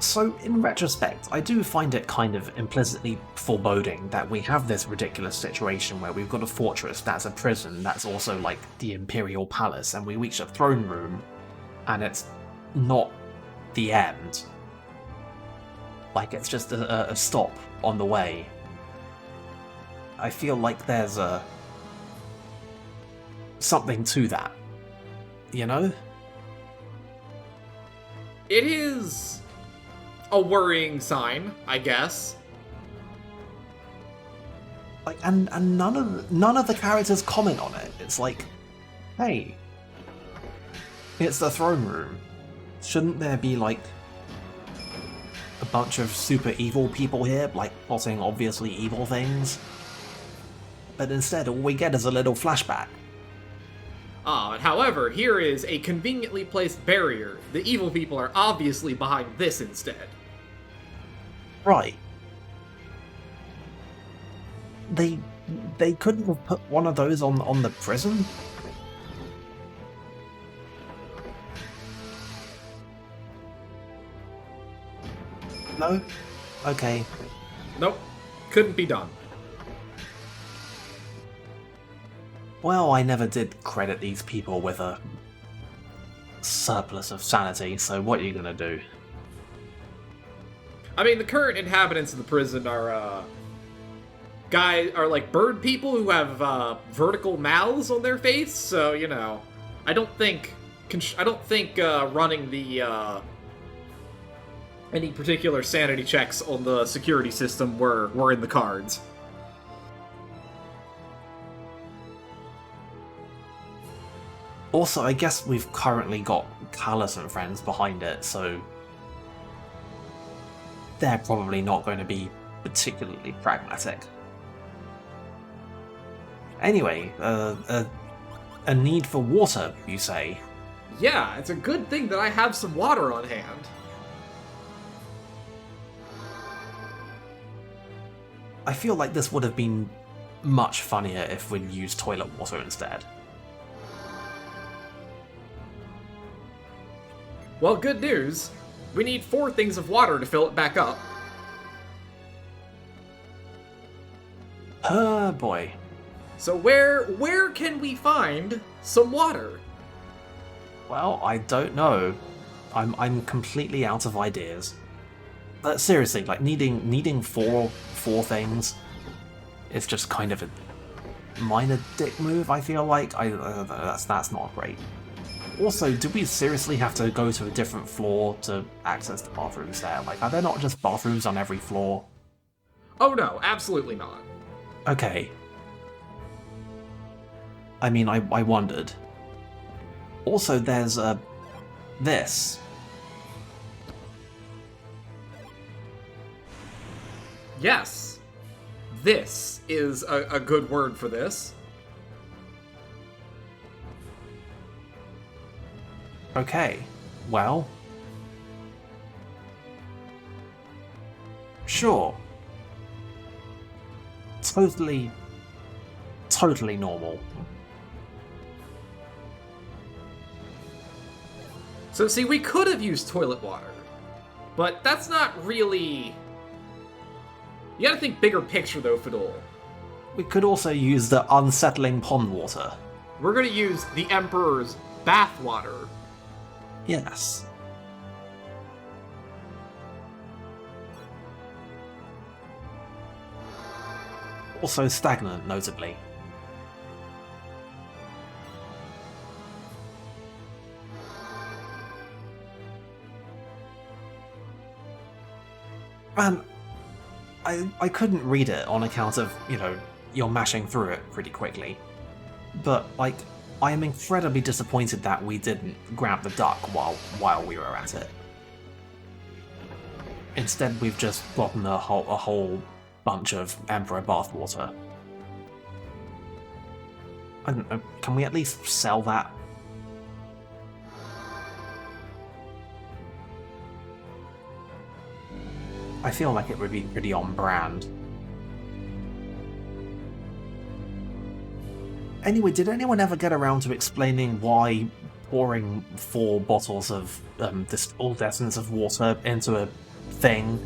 So, in retrospect, I do find it kind of implicitly foreboding that we have this ridiculous situation where we've got a fortress that's a prison that's also like the Imperial Palace, and we reach a throne room, and it's not the end. Like, it's just a stop on the way. I feel like there's something to that, you know? It is a worrying sign, I guess. Like, and none of the characters comment on it. It's like, hey, it's the throne room. Shouldn't there be like a bunch of super evil people here, like plotting obviously evil things? But instead, all we get is a little flashback. However, here is a conveniently placed barrier. The evil people are obviously behind this instead. Right. They couldn't have put one of those on the prison? No? Okay. Nope. Couldn't be done. Well, I never did credit these people with a surplus of sanity, so what are you gonna do? I mean, the current inhabitants of the prison are, are like bird people who have, vertical mouths on their face, so, you know, I don't think running the, any particular sanity checks on the security system were in the cards. Also, I guess we've currently got Callus and friends behind it, so they're probably not going to be particularly pragmatic. Anyway, a need for water, you say? Yeah, it's a good thing that I have some water on hand. I feel like this would have been much funnier if we'd used toilet water instead. Well, good news. We need 4 things of water to fill it back up. Boy. So where can we find some water? Well, I don't know. I'm completely out of ideas. But seriously, like needing four things is just kind of a minor dick move. I feel like that's not great. Also, do we seriously have to go to a different floor to access the bathrooms there? Like, are there not just bathrooms on every floor? Oh no, absolutely not. Okay. I mean, I wondered. Also, there's this. Yes. This is a good word for this. Okay, well... Sure. Totally normal. So see, we could have used toilet water, but that's not really... You gotta think bigger picture though, Fadol. We could also use the unsettling pond water. We're gonna use the Emperor's bath water. Yes. Also stagnant, notably. Man, I couldn't read it on account of, you know, you're mashing through it pretty quickly. But, like, I am incredibly disappointed that we didn't grab the duck while we were at it. Instead, we've just gotten a whole bunch of Emperor bathwater. I don't know, can we at least sell that? I feel like it would be pretty on brand. Anyway, did anyone ever get around to explaining why pouring 4 bottles of this old essence of water into a thing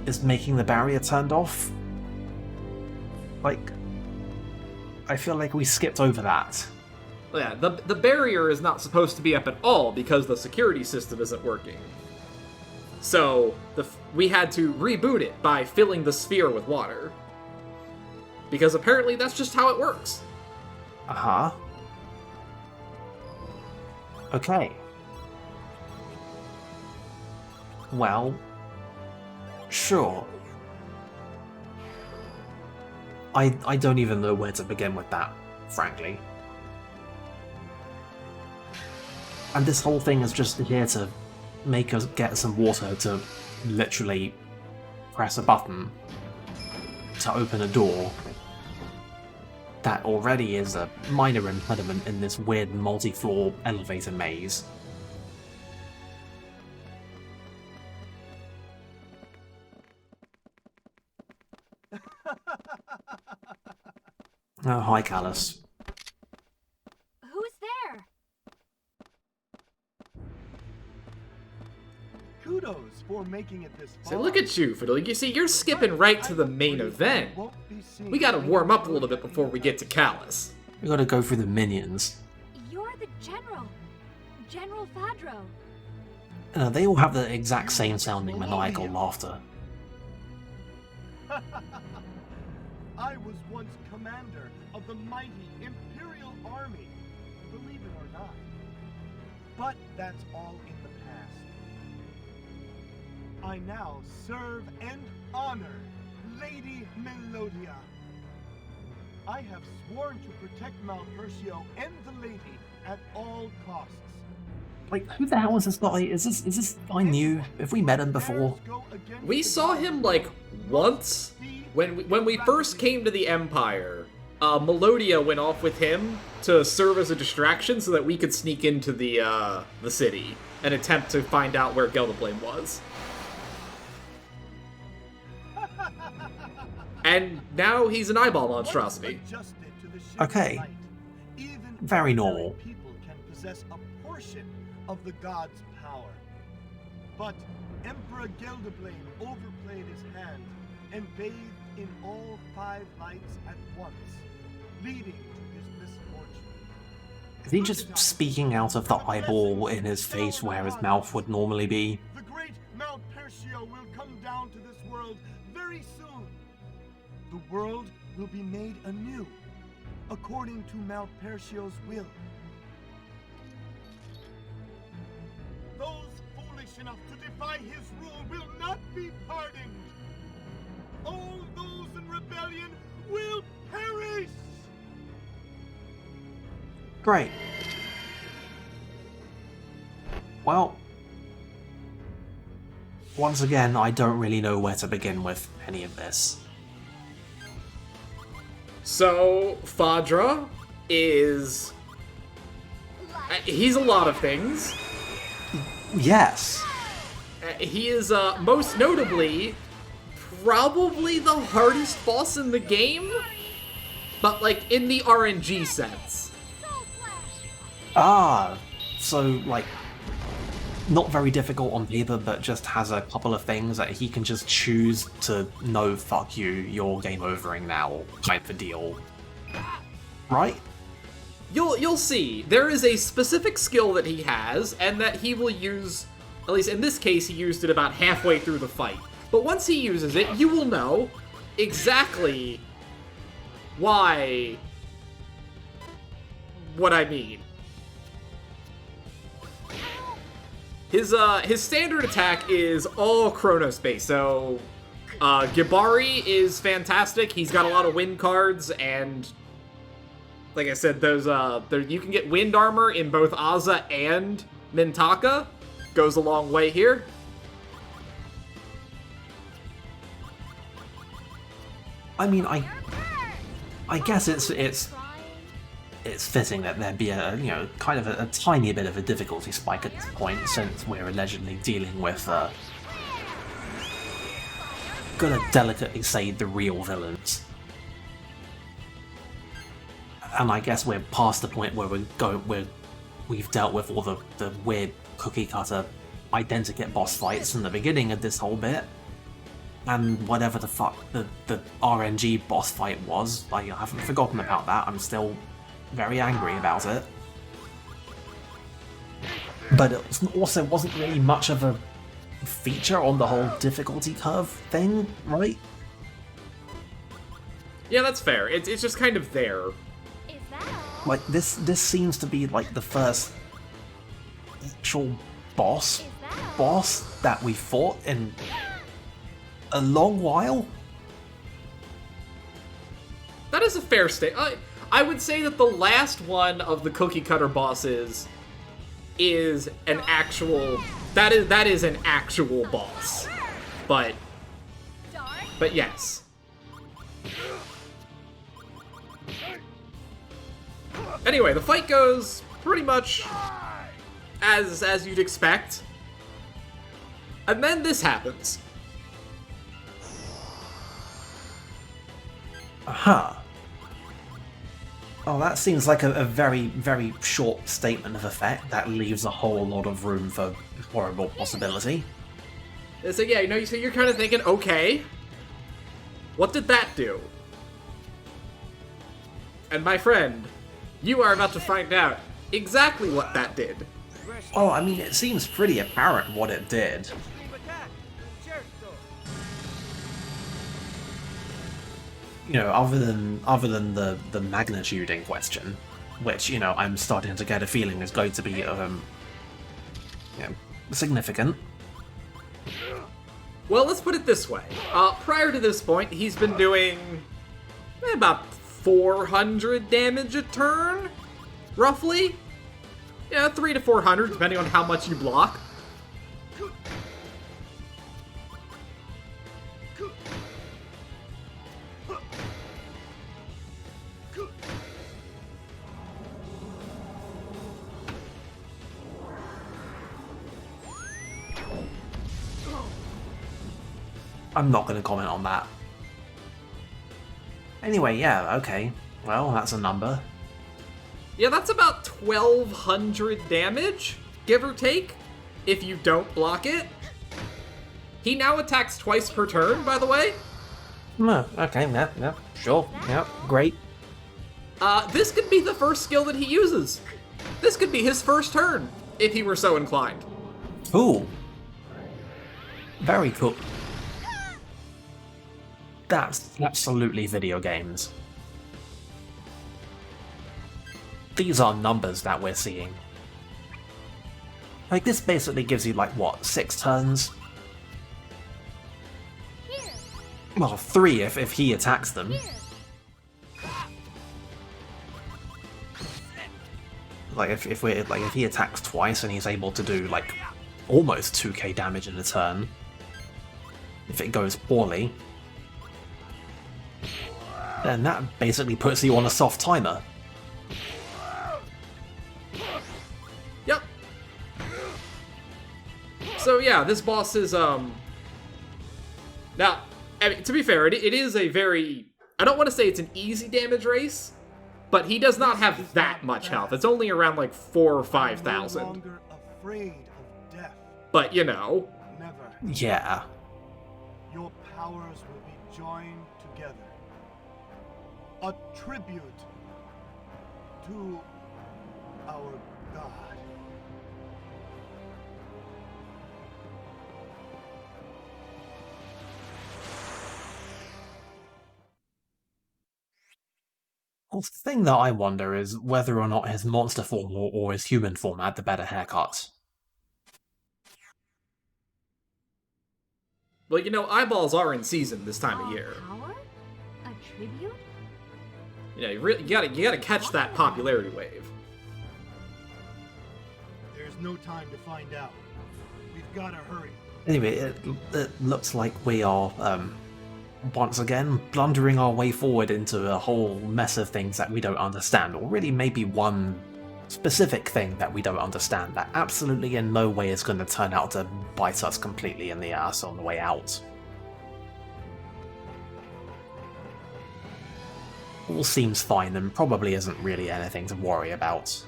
is making the barrier turned off. Like, I feel like we skipped over that. Yeah, the barrier is not supposed to be up at all because the security system isn't working. So we had to reboot it by filling the sphere with water. Because apparently that's just how it works. Uh-huh. Okay. Well, sure. I don't even know where to begin with that, frankly. And this whole thing is just here to make us get some water to literally press a button to open a door that already is a minor impediment in this weird multi-floor elevator maze. Oh, hi, Callus. Who's there? Kudos for making it this far. So look at you, Fiddle. You see, you're skipping right to the main event. We gotta warm up a little bit before we get to Callus. We gotta go through the minions. You're the General. General Fadro. They all have the exact same sounding maniacal laughter. I was once commander of the mighty Imperial Army, believe it or not. But that's all in the past. I now serve and honor Lady Melodia. I have sworn to protect Malpercio and the lady at all costs. Like, who the hell is this guy? Is this guy new? Have we met him before? We saw him, like, once. When we first came to the Empire, Melodia went off with him to serve as a distraction so that we could sneak into the city and attempt to find out where Gelderblame was. And now he's an eyeball monstrosity. Okay. Very normal. People can possess a portion of the god's power. But Emperor Gelderblame overplayed his hand and bathed in all 5 lights at once, leading to his misfortune. Is he just speaking out of the eyeball in his face where his mouth would normally be? The great Malpercio will come down to this world very soon. The world will be made anew, according to Malpercio's will. Those foolish enough to defy his rule will not be pardoned. All those in rebellion will perish! Great. Well, once again, I don't really know where to begin with any of this. So, Fadra is... he's a lot of things. Yes. He is, most notably, probably the hardest boss in the game, but, like, in the RNG sense. Ah, so, like, not very difficult on paper, but just has a couple of things that he can just choose to, no, fuck you, you're game overing now, type of deal. Right? You'll see. There is a specific skill that he has, and that he will use, at least in this case, he used it about halfway through the fight. But once he uses it, you will know exactly what I mean. His standard attack is all Chronos based, so Gibari is fantastic. He's got a lot of wind cards, and like I said, those you can get wind armor in both Aza and Mintaka. Goes a long way here. I mean, I guess it's fitting that there be a, you know, kind of a tiny bit of a difficulty spike at this point, since we're allegedly dealing with, gonna delicately say, the real villains. And I guess we're past the point where we've dealt with all the weird cookie cutter identikit boss fights in the beginning of this whole bit. And whatever the fuck the RNG boss fight was, I haven't forgotten about that. I'm still very angry about it. But it also wasn't really much of a feature on the whole difficulty curve thing, right? Yeah, that's fair. It's just kind of there. Is that all? Like, this seems to be, like, the first actual boss that we fought in a long while. That is a fair statement. I would say that the last one of the cookie cutter bosses is an actual... That is an actual boss. But yes. Anyway, the fight goes pretty much as you'd expect. And then this happens. Aha. Oh, that seems like a very, very short statement of effect that leaves a whole lot of room for horrible possibility. So yeah, so you're kind of thinking, okay, what did that do? And my friend, you are about to find out exactly what that did. Oh, I mean, it seems pretty apparent what it did. You know, other than the magnitude in question, which, you know, I'm starting to get a feeling is going to be you know, significant. Well, let's put it this way. Prior to this point, he's been doing about 400 damage a turn, roughly. Yeah, 300 to 400, depending on how much you block. I'm not going to comment on that. Anyway, yeah, okay. Well, that's a number. Yeah, that's about 1,200 damage, give or take, if you don't block it. He now attacks twice per turn, by the way. No, okay, yeah, sure, yeah, great. This could be the first skill that he uses. This could be his first turn, if he were so inclined. Ooh. Very cool. That's absolutely video games. These are numbers that we're seeing. Like, this basically gives you, like, what, 6 turns? Here. Well, 3 if he attacks them. Here. Like, if he attacks twice and he's able to do, like, almost 2k damage in a turn, if it goes poorly, then that basically puts you on a soft timer. Yep. So yeah, this boss is, Now, I mean, to be fair, it is a very... I don't want to say it's an easy damage race, but he does not have that much health. It's only around, like, 4,000 or 5,000. No longer afraid of death. But, you know... Never. Yeah. Your powers will be joined together. A tribute to our God. Well, the thing that I wonder is whether or not his monster form or his human form had the better haircut. Well, you know, eyeballs are in season this time of year. Power? A tribute? You know, you gotta catch that popularity wave. There's no time to find out. We've got to hurry. Anyway, it looks like we are, once again, blundering our way forward into a whole mess of things that we don't understand, or really maybe one specific thing that we don't understand that absolutely in no way is going to turn out to bite us completely in the ass on the way out. All seems fine and probably isn't really anything to worry about.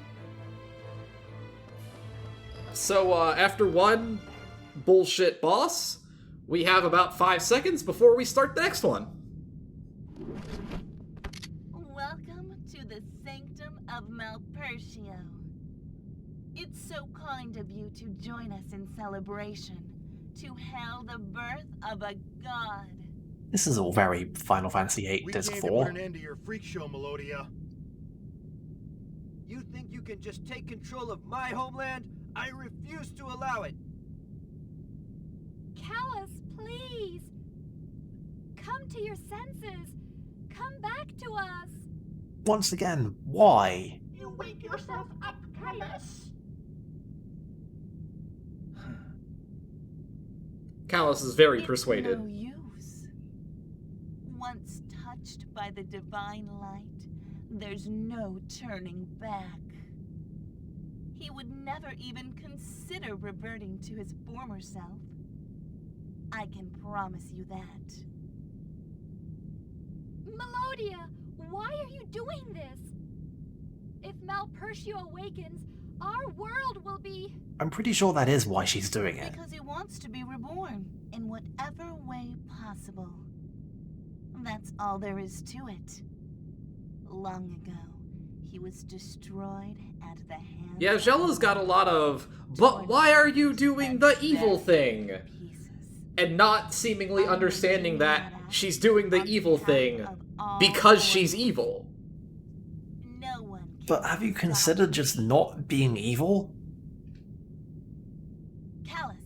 So, after one bullshit boss. We have about 5 seconds before we start the next one. Welcome to the Sanctum of Malpertio. It's so kind of you to join us in celebration, to hail the birth of a god. This is all very Final Fantasy VIII We Disc came to 4. put an end to your freak show, Melodia. You think you can just take control of my homeland? I refuse to allow it. Callus, please! Come to your senses! Come back to us! Once again, why? You wake yourself up, Callus. Callus is very It's persuaded. no use. Once touched by the divine light, there's no turning back. He would never even consider reverting to his former self. I can promise you that. Melodia, why are you doing this? If Malpertio awakens, our world will be... I'm pretty sure that is why she's doing it. Because he wants to be reborn in whatever way possible. That's all there is to it. Long ago, he was destroyed at the hands Yeah, Jella's got a lot of, but why are you doing the evil thing? pieces. And not seemingly understanding that she's doing the evil thing because she's evil. No one can But have you stop considered just not being evil? Callus.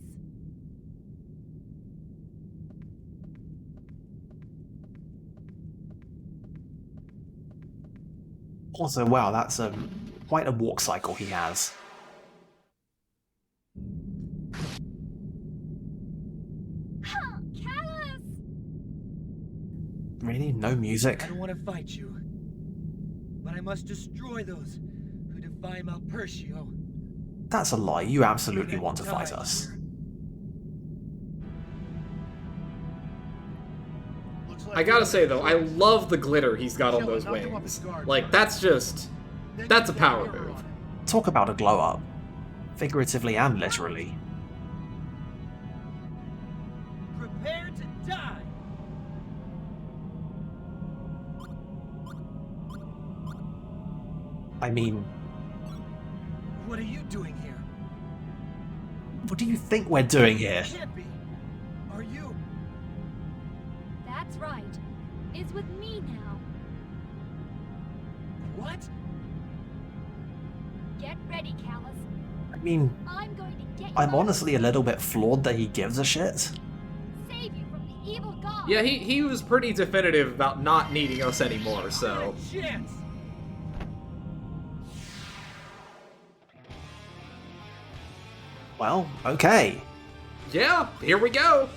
Also, wow, that's quite a walk cycle he has. Callus! Really? No music? I don't want to fight you, but I must destroy those who defy Malpertio. That's a lie. You absolutely Then want to fight die us. here. Looks like I gotta say though, I love the glitter he's got on Jella those knocked him off his wings. guard. Like, that's just... Then that's you a get power mirror move. on it. Talk about a glow up. Figuratively and literally. Prepare to die. I mean, What are you doing here? what do you think we're doing here? Can't be. Are you? That's right. Is with me now. What? Get ready, Callus. I mean, I'm going to get you I'm out. honestly a little bit flawed that he gives a shit. Save you from the evil god. Yeah, he was pretty definitive about not needing us anymore, so... Not a chance. Well, okay. Yeah, here we go!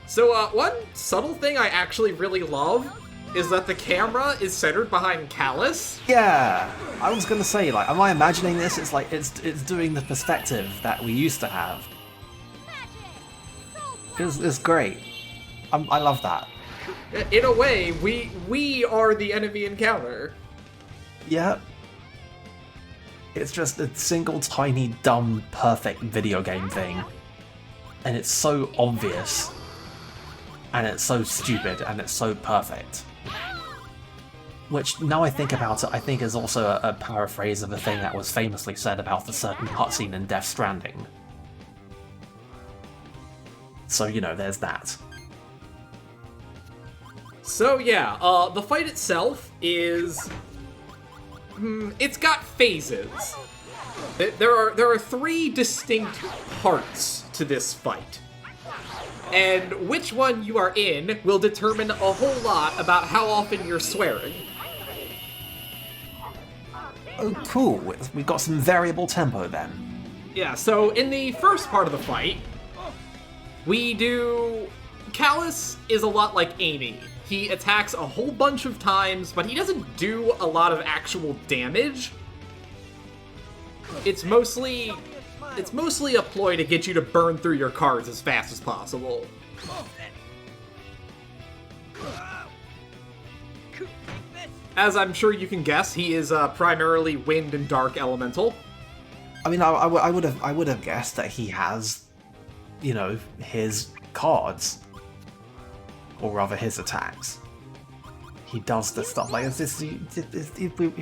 So, one subtle thing I actually really love is that the camera is centered behind Callus. Yeah, I was gonna say, like, am I imagining this? It's like, it's doing the perspective that we used to have. It's great. I love that. In a way, we are the enemy encounter. Yeah. It's just a single tiny, dumb, perfect video game thing. And it's so obvious. And it's so stupid, and it's so perfect. Which, now I think about it, I think is also a paraphrase of a thing that was famously said about a certain cutscene in Death Stranding. So, you know, there's that. So yeah, the fight itself is... it's got phases. There are 3 distinct parts to this fight. And which one you are in will determine a whole lot about how often you're swearing. Oh, cool. We got some variable tempo then. Yeah, so in the first part of the fight, we do... Callus is a lot like Amy. He attacks a whole bunch of times, but he doesn't do a lot of actual damage. It's mostly a ploy to get you to burn through your cards as fast as possible. As I'm sure you can guess, he is primarily wind and dark elemental. I mean, I would have guessed that he has you know, his cards. Or rather, his attacks. He does the stuff, like,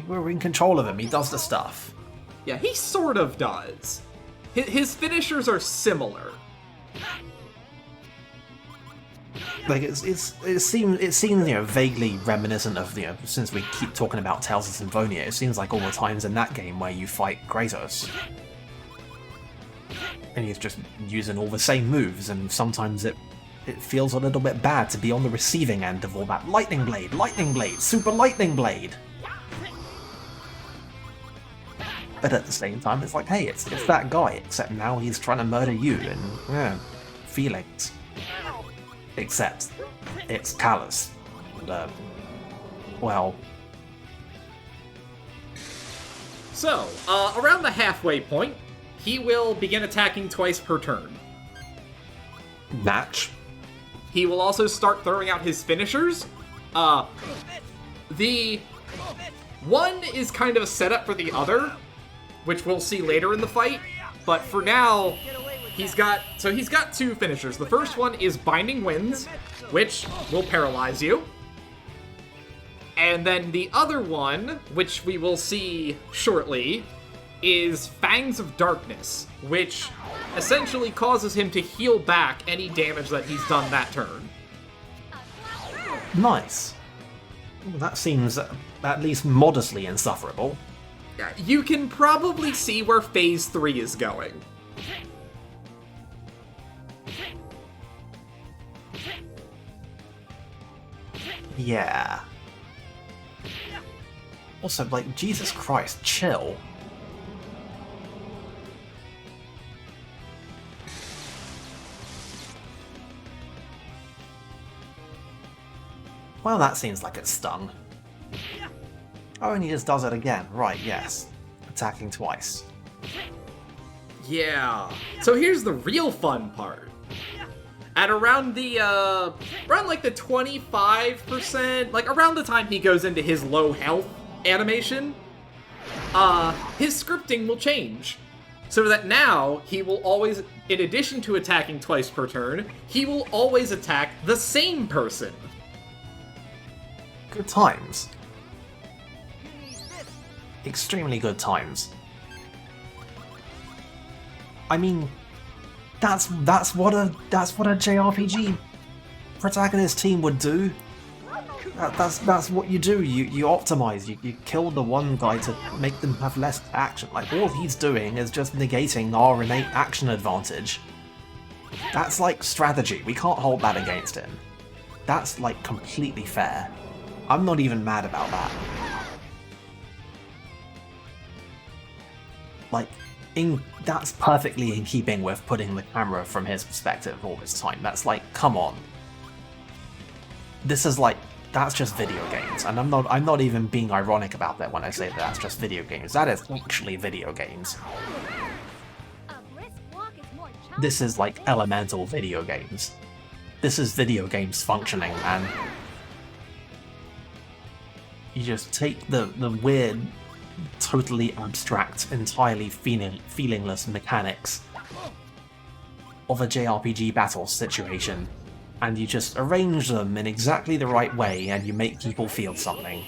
we're in control of him, he does the stuff. Yeah, he sort of does. His finishers are similar. Like, it seems, you know, vaguely reminiscent of, you know, since we keep talking about Tales of Symphonia, it seems like all the times in that game where you fight Kratos. And he's just using all the same moves, and sometimes it feels a little bit bad to be on the receiving end of all that lightning blade, super lightning blade. But at the same time, it's like, hey, it's that guy, except now he's trying to murder you, and, yeah, feelings. Except, it's Callus. And, well... So, around the halfway point, he will begin attacking twice per turn. Match. He will also start throwing out his finishers. The one is kind of a setup for the other, which we'll see later in the fight. But for now, he's got two finishers. The first one is Binding Winds, which will paralyze you. And then the other one, which we will see shortly, is Fangs of Darkness, which essentially causes him to heal back any damage that he's done that turn. Nice. That seems at least modestly insufferable. You can probably see where Phase 3 is going. Yeah. Also, like, Jesus Christ, chill. Well, that seems like it stung. Oh, and he just does it again. Right, yes. Attacking twice. Yeah. So here's the real fun part. At around the, around the 25%, like around the time he goes into his low health animation, his scripting will change. So that now, he will always, in addition to attacking twice per turn, he will always attack the same person. Good times. Extremely good times. I mean, that's what a JRPG protagonist team would do. That's what you do. You optimize. You kill the one guy to make them have less action. Like, all he's doing is just negating our innate action advantage. That's like strategy. We can't hold that against him. That's like completely fair. I'm not even mad about that. Like, that's perfectly in keeping with putting the camera from his perspective all this time. That's like, come on. This is like, that's just video games, and I'm not even being ironic about that when I say that that's just video games. That is actually video games. This is like elemental video games. This is video games functioning, and you just take the weird, totally abstract, entirely feelingless mechanics of a JRPG battle situation, and you just arrange them in exactly the right way, and you make people feel something.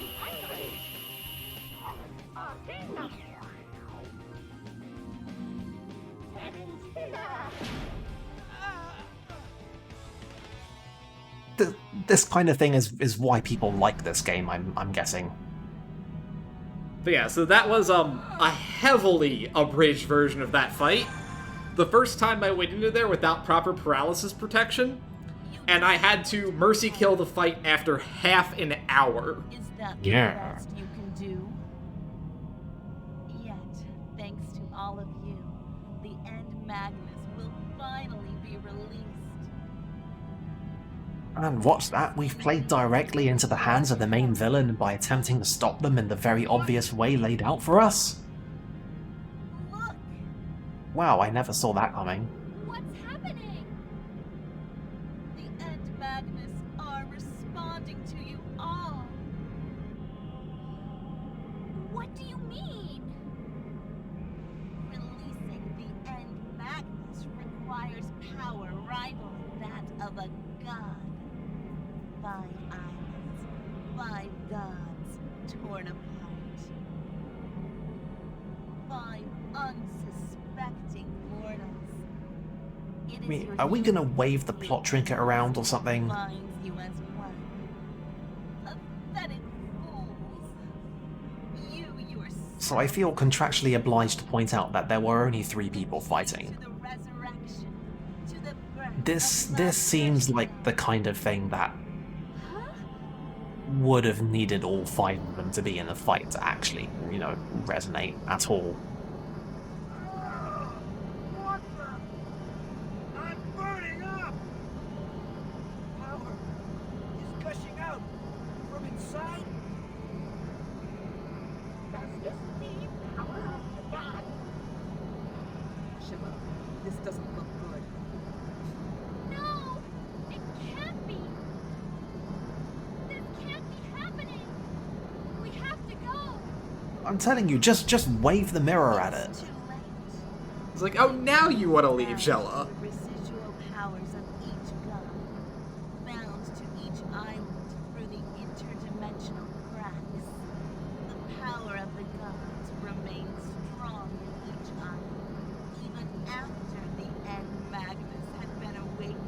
This kind of thing is why people like this game, I'm guessing. But yeah, so that was a heavily abridged version of that fight. The first time I went into there without proper paralysis protection, and I had to mercy kill the fight after half an hour. Is that Yeah. the best you can do? Yet, thanks to all of you, the End Magnus will finally be released. And what's that? We've played directly into the hands of the main villain by attempting to stop them in the very obvious way laid out for us? Look! Wow, I never saw that coming. What's happening? The End Magnus are responding to you all. What do you mean? Releasing the End Magnus requires power rivaling that of a god. 5 islands, 5 gods torn apart. 5 unsuspecting mortals. It I is mean, your are we gonna human wave the plot trinket around or something? binds you as one. Pathetic fools. You yourself. So I feel contractually obliged to point out that there were only 3 people fighting. To the resurrection, to the breath This of seems Mount like the kind of thing that Huh? would have needed all 5 of them to be in a fight to actually, you know, resonate at all. What the? I'm burning up! Power is gushing out from inside. Does this mean power of the god? Shiva, this doesn't look good. No! It can't be! This can't be happening! We have to go! I'm telling you, just wave the mirror at it. It's too late. It's like, oh, now you want to leave Jella. The residual powers of each god, bound to each island through the interdimensional cracks. The power of the gods remains strong in each island, even after the end Magnus had been awakened.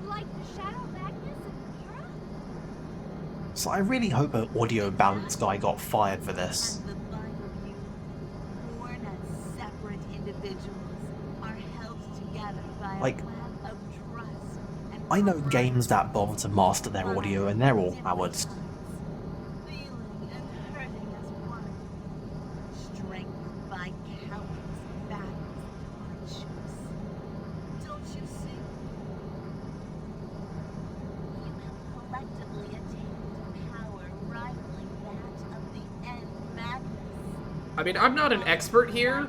Like the Shadow Magnus and Mira? So I really hope an audio balance guy got fired for this. And the 5 of you, born as separate individuals, are held together by Like, a web of trust and I know games that bother to master their audio and they're all cowards. feeling and hurting as one, strengthened by countless battles and hardships. Don't you see? You have collectively attained a power rivaling that of the end Magnus. I mean, I'm not an expert here,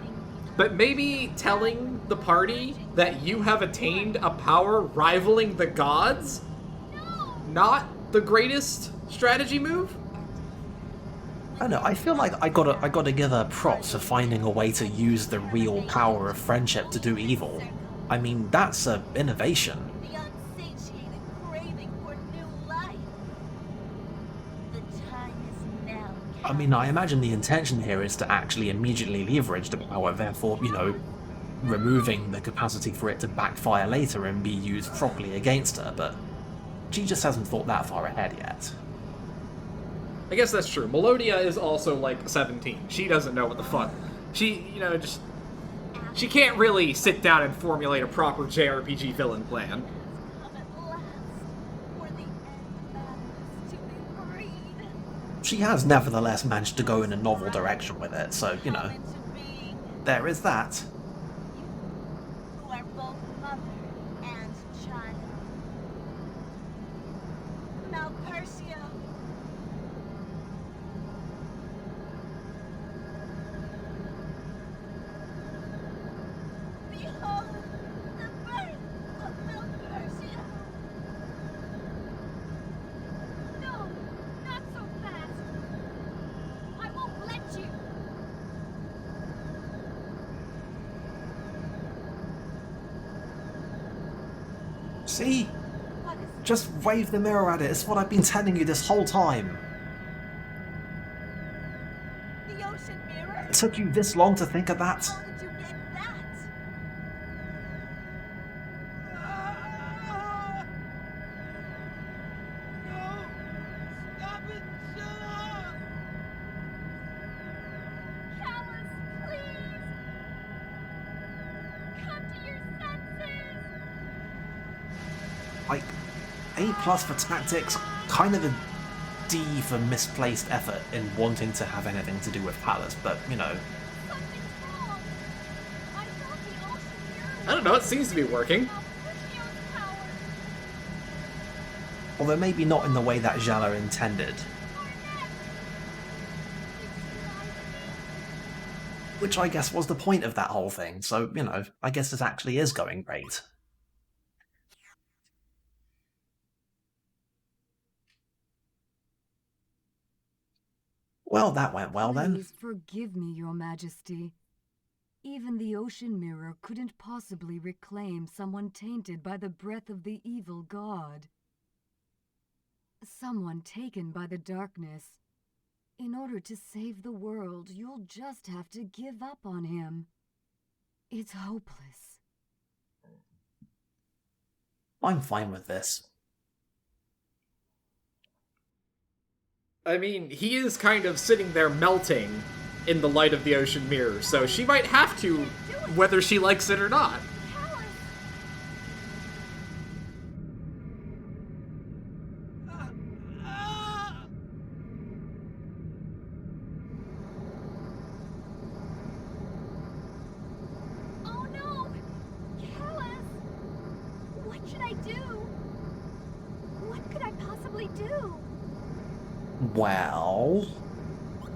but maybe telling the party that you have attained a power rivaling the gods, not the greatest strategy move? I don't know, I feel like I gotta give her props for finding a way to use the real power of friendship to do evil. I mean, that's a innovation. The unsatiated craving for new life. The time is now. I mean, I imagine the intention here is to actually immediately leverage the power, therefore, you know, removing the capacity for it to backfire later and be used properly against her, but she just hasn't thought that far ahead yet. I guess that's true. Melodia is also like 17. She doesn't know what the fuck. She, you know, just. She can't really sit down and formulate a proper JRPG villain plan. Come at last for the end Magnus to be freed. She has nevertheless managed to go in a novel direction with it, so, you know, Come into being. there is that. Who are both mother and child. Malpercio. Behold the birth of Malpercio. No! Not so fast! I won't let you! See? What is Just wave the mirror at it, it's what I've been telling you this whole time. the ocean mirror? It took you this long to think of that? How did you get that? Ah! No! Stop it, Zilla! Callus, please! Come to your senses! Like, A+ for tactics, kind of a D for misplaced effort in wanting to have anything to do with Palace, but, you know, Something's wrong! I thought the ocean mirror I don't know, it seems to be working. Malpercio's power! although maybe not in the way that Jala intended, Garnet! which I guess was the point of that whole thing, so, you know, I guess it actually is going great. Well, that went well then. Please forgive me, Your Majesty. Even the ocean mirror couldn't possibly reclaim someone tainted by the breath of the evil god. Someone taken by the darkness. In order to save the world, you'll just have to give up on him. It's hopeless. I'm fine with this. I mean, he is kind of sitting there melting in the light of the ocean mirror, so she might have to, whether she likes it or not. Oh no! Callus! What should I do? What could I possibly do? Well...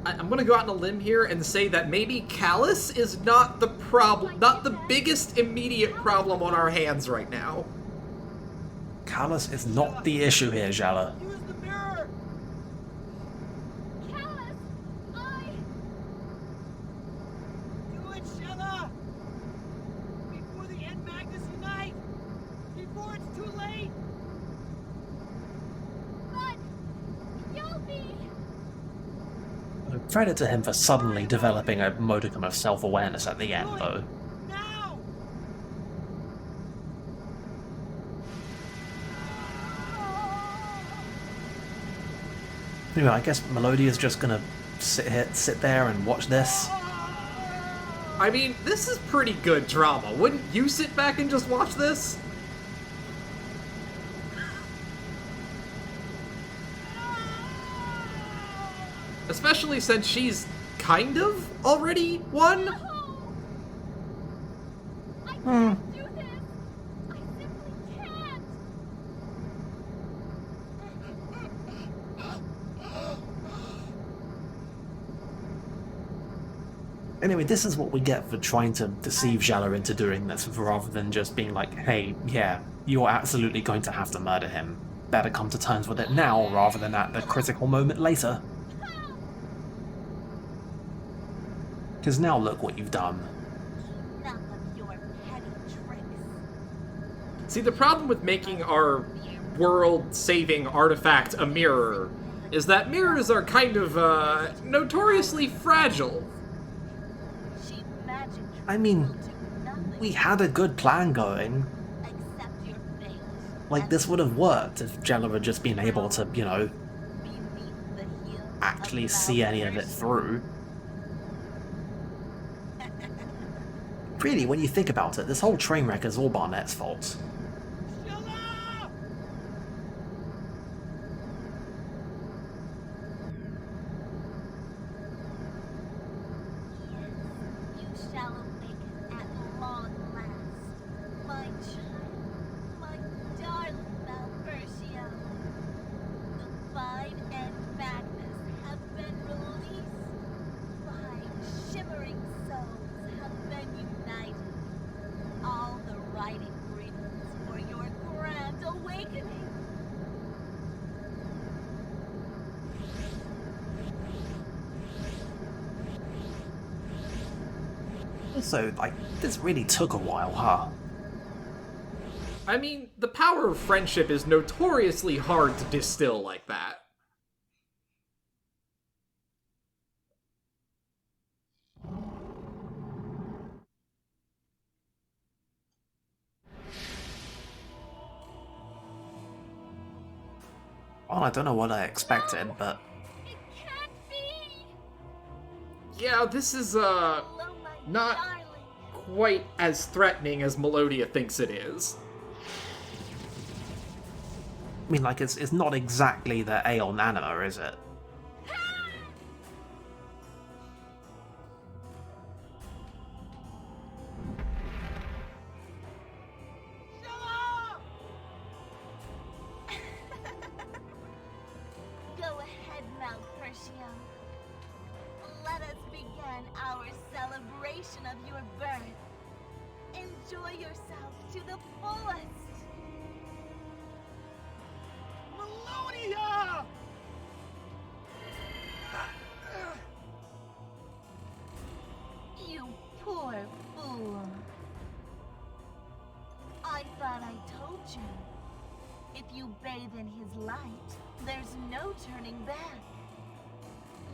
I'm gonna go out on a limb here and say that maybe Callus is not the problem, not the biggest immediate problem on our hands right now. Callus is not the issue here, Jala. Use the mirror! Callus! Do it, Shella! Before the End Magnus unite! Before it's too late! But... you'll be... Credit to him for suddenly developing a modicum of self-awareness at the end, though. Now! Anyway, I guess Melodia's just gonna sit there and watch this. I mean, this is pretty good drama. Wouldn't you sit back and just watch this? Especially since she's kind of already won. I can't do this! I simply can't! Anyway, this is what we get for trying to deceive Jala into doing this, rather than just being like, hey, yeah, you're absolutely going to have to murder him. Better come to terms with it now, rather than at the critical moment later. Because now look what you've done. Enough of your petty tricks. See, the problem with making our world-saving artifact a mirror is that mirrors are kind of, notoriously fragile. She magic I mean, tricks will do nothing we had a good plan going. except your fate. Like, this would have worked if Jala had just been able to, you know, Beneath the heel actually of see any of it Valkyrie. through. Really, when you think about it, this whole train wreck is all Barnett's fault. Shella! You shall awaken at long last, my child, my darling Valpertio. The five End Magnus have been released. 5 shimmering souls have been united. All the right ingredients for your grand awakening. Also, like, this really took a while, huh? I mean, the power of friendship is notoriously hard to distill like that. Well, I don't know what I expected, but It can't be! Yeah, this is, Hello, my not darling. quite as threatening as Melodia thinks it is. I mean, like, it's not exactly the Aeon Anima, is it? Go ahead, Malpertio. Let us begin our celebration of your birth. Enjoy yourself to the fullest. Melodia! You poor what I told you. If you bathe in his light, there's no turning back.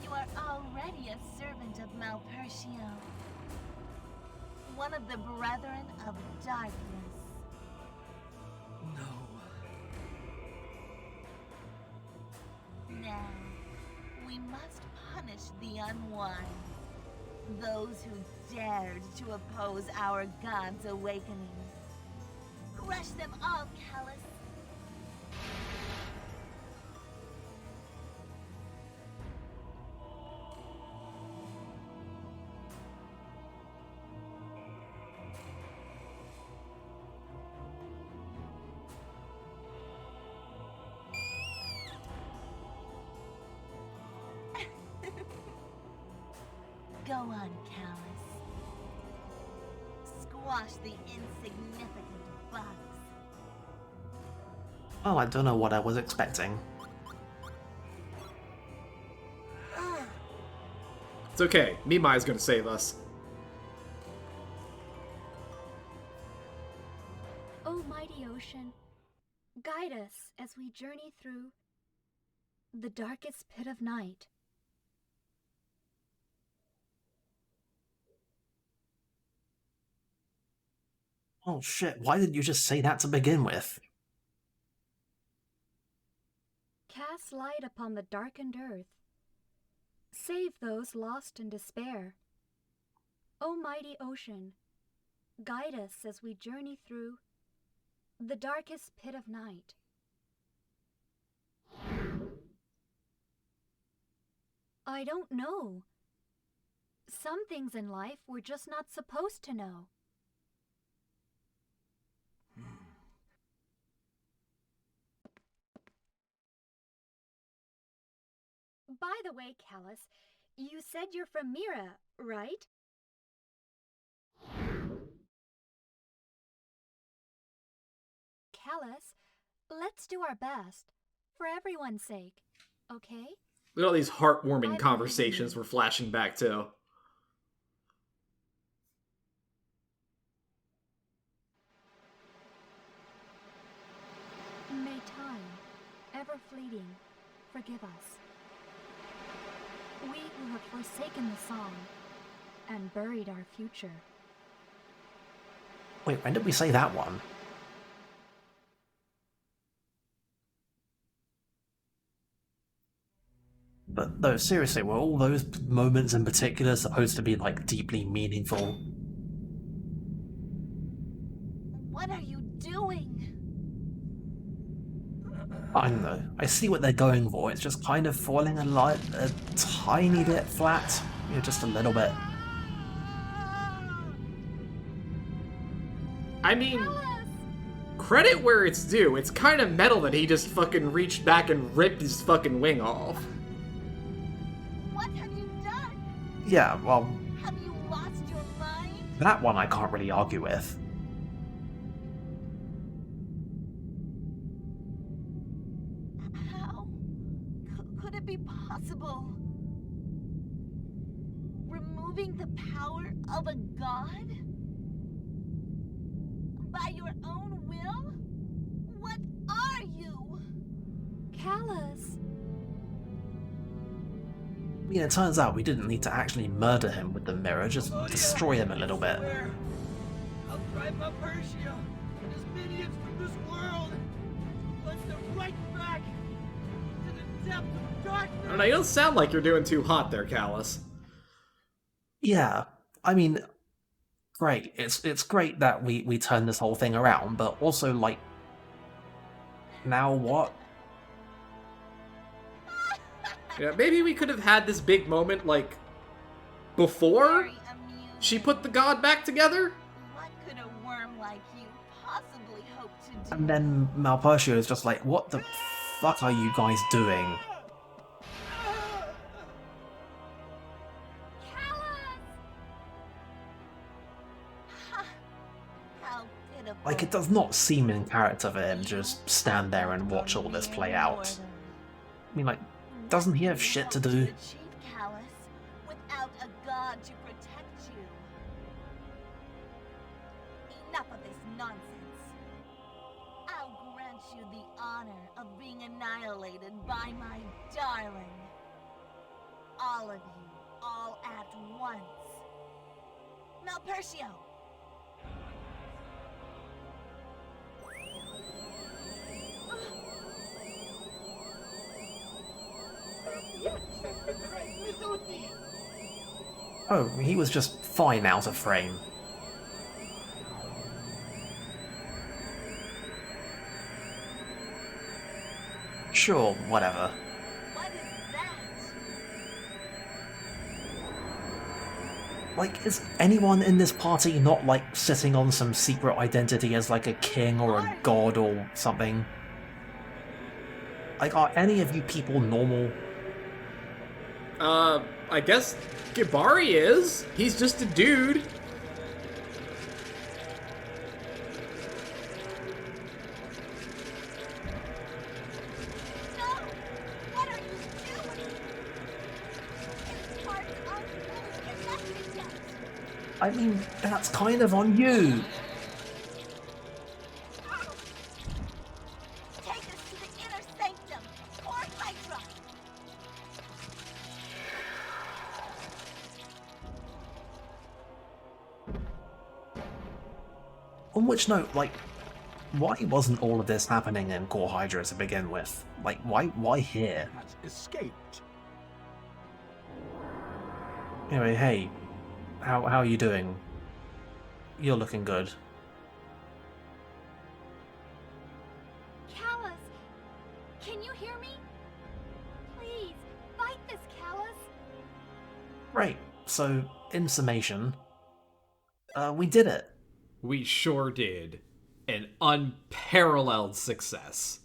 You are already a servant of Malpertio, one of the Brethren of Darkness. No. Now, we must punish the unwise, those who dared to oppose our God's awakening. Crush them all, Callus. Go on, Callus. Squash the insignificant bugs. Oh, I don't know what I was expecting. It's okay. Mimai's gonna save us. O mighty ocean, guide us as we journey through the darkest pit of night. Oh shit, why didn't you just say that to begin with? Cast light upon the darkened earth. Save those lost in despair. O mighty ocean, guide us as we journey through the darkest pit of night. I don't know. Some things in life we're just not supposed to know. By the way, Callus, you said you're from Mira, right? Callus, let's do our best, for everyone's sake, okay? Look at all these heartwarming I conversations we're flashing back to. May time, ever fleeting, forgive us. We who have forsaken the song and buried our future. Wait, when did we say that one? But no, seriously, were all those moments in particular supposed to be, like, deeply meaningful? What are you doing? I don't know. I see what they're going for. It's just kind of falling a tiny bit flat. You know, just a little bit. I mean, credit where it's due. It's kind of metal that he just fucking reached back and ripped his fucking wing off. What have you done? Yeah, well, Have you lost your mind? that one I can't really argue with. How could it be possible? Removing the power of a god? By your own will? What are you? Callus! I mean, it turns out we didn't need to actually murder him with the mirror, just destroy him a little bit. I'll drive Malpertio and his minions from this world. Plunge them right back to the depth of darkness. I don't know, you don't sound like you're doing too hot there, Callus. Yeah, I mean, great. It's great that we turned this whole thing around, but also, like, now what? Yeah, maybe we could have had this big moment, like, before Very amusing. she put the god back together? What could a worm like you possibly hope to do? And then Malpertio is just like, what the fuck are you guys doing? How pitiful. Like, it does not seem in character for him to just stand there and watch all this play out. I mean, like, doesn't he have shit to do? Achieve, Callus, without a god to protect you. Enough of this nonsense. grant you the honor of being annihilated by my darling. All of you, all at once. Malpertio! Oh, he was just fine out of frame. Sure, whatever. What is that? Like, is anyone in this party not, like, sitting on some secret identity as, like, a king or a god or something? Like, are any of you people normal? I guess Gibari is. He's just a dude. No! What are you doing? It's part of the I mean, that's kind of on you. Take us to the inner sanctum. Or Hydra. On which note, like, why wasn't all of this happening in Core Hydra to begin with? Like, why here? Has escaped. Anyway, hey, how are you doing? You're looking good. Callus! Can you hear me? Please, fight this, Callus! Right, so, in summation, we did it. We sure did. An unparalleled success.